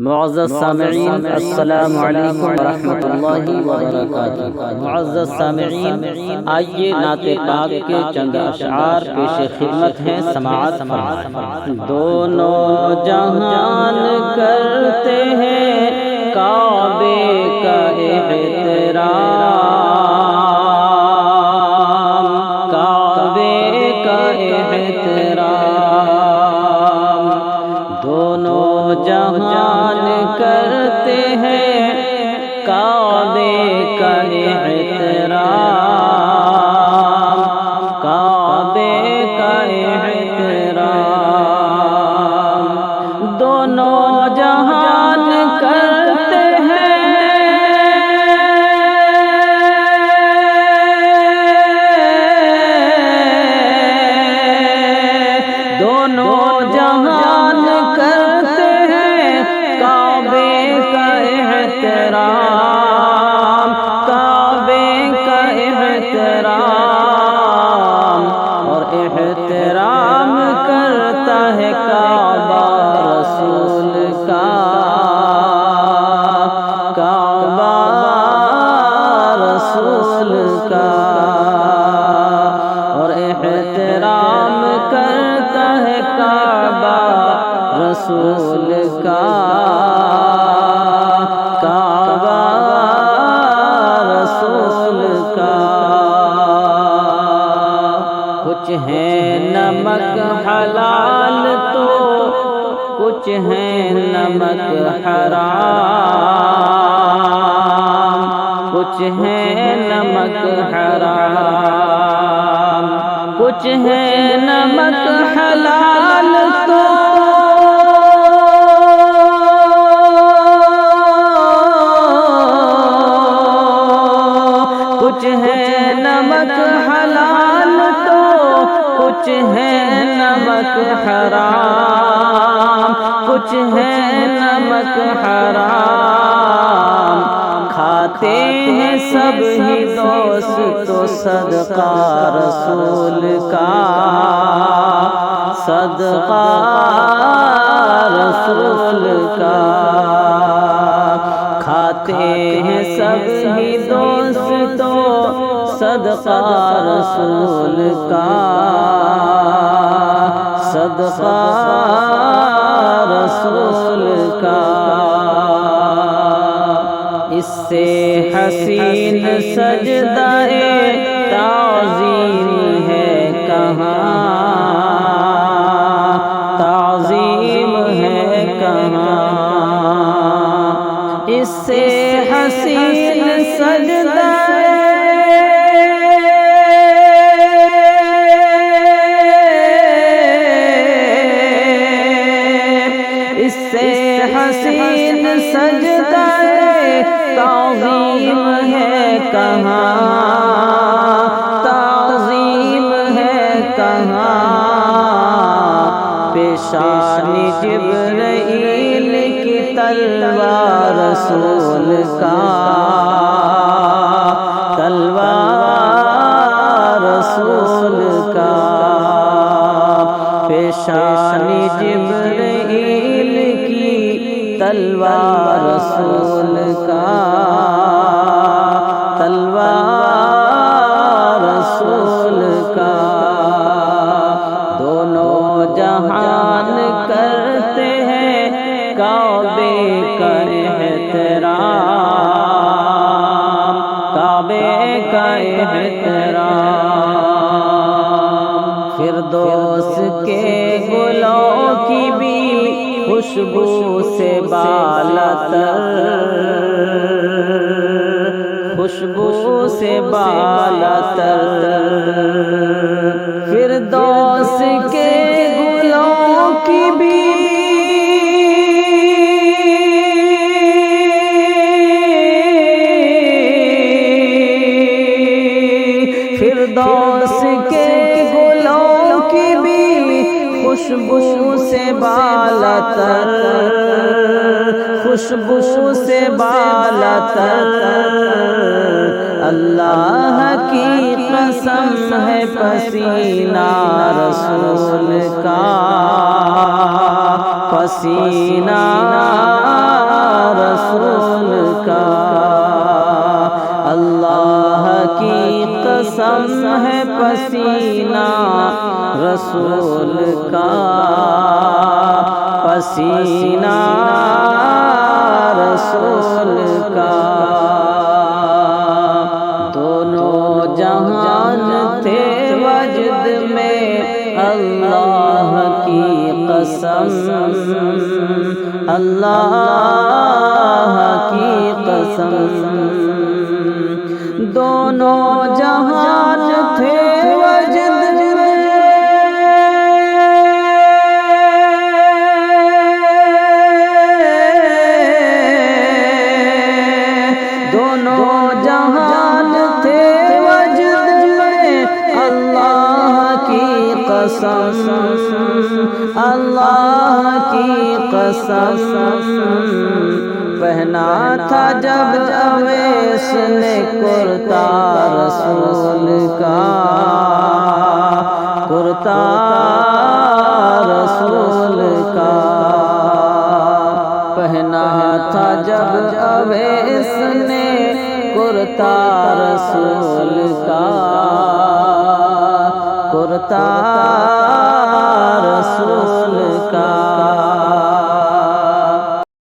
معزز سامعین السلام علیکم ورحمۃ اللہ وبرکاتہ۔ معزز سامعین، آئیے نعت پاک کے چند اشعار پیش خدمت ہیں، سماعت فرمائیں۔ دونوں جہان کرتے ہیں کعبے کا احترام، کعبے کا احترام۔ دونوں جہان کرتے ہیں کعبے کا احترام، کعبے کا احترام۔ دونوں جہان کرتے ہیں دونوں جہان کرتے ہیں کعبے کا احترام، کعبے کا احترام۔ اور احترام کرتا ہے کعبہ رسول کا، کعبہ رسول کا۔ اور احترام کرتا ہے کعبہ رسول کا، کعبہ رسول کا۔ کچھ ہے نمک حلال تو کچھ ہے نمک حرام، کچھ ہے نمک حرام، کچھ ہے نمک حلال تو کچھ ہے نمک حلال تو کچھ ہے نمک حرام، کچھ ہے نمک حرام۔ کھاتے ہیں سب ہی دوست تو صدقہ رسول کا، صدقہ رسول کا۔ کھاتے ہیں سب ہی دوست تو صدقہ رسول کا، صدقہ رسول کا۔ اس سے حسین سجدہ تعظیم ہے کہاں، تعظیم ہے کہاں۔ اس سے حسین سجدہ اس سے حسین سجدہ تعظیم ہے کہاں، تعظیم ہے کہاں۔ پیشان جبرائیل کی تلوار رسول کا، تلوار رسول کا۔ پیشان جبرائیل کی تلوار رسول کا، تلوار رسول کا۔ دونوں جہان کرتے ہیں کعبے کا احترام، کعبے کا احترام۔ فردوس کے گلوں کی بھی خوشبو سے بالاتر، خوشبو سے بالاتر۔ فردوس کے گلوں کی بھی فردوس کے گلوں کی بھی خوشبو سے بالاتر، خوشبو سے بالاتر۔ اللہ کی قسم ہے پسینہ رسول کا، پسینہ رسول کا پسینہ رسول کا دونوں جہان تھے وجد میں اللہ کی قسم اللہ کی قسم دونوں جہان تھے وجد میں دونوں جہان تھے وجد میں اللہ کی قسم اللہ کی قسم پہنا تھا جب اویس نے کرتا رسول کا کرتا رسول کا پہنا تھا جب اویس نے کرتا رسول کا کرتا رسول کا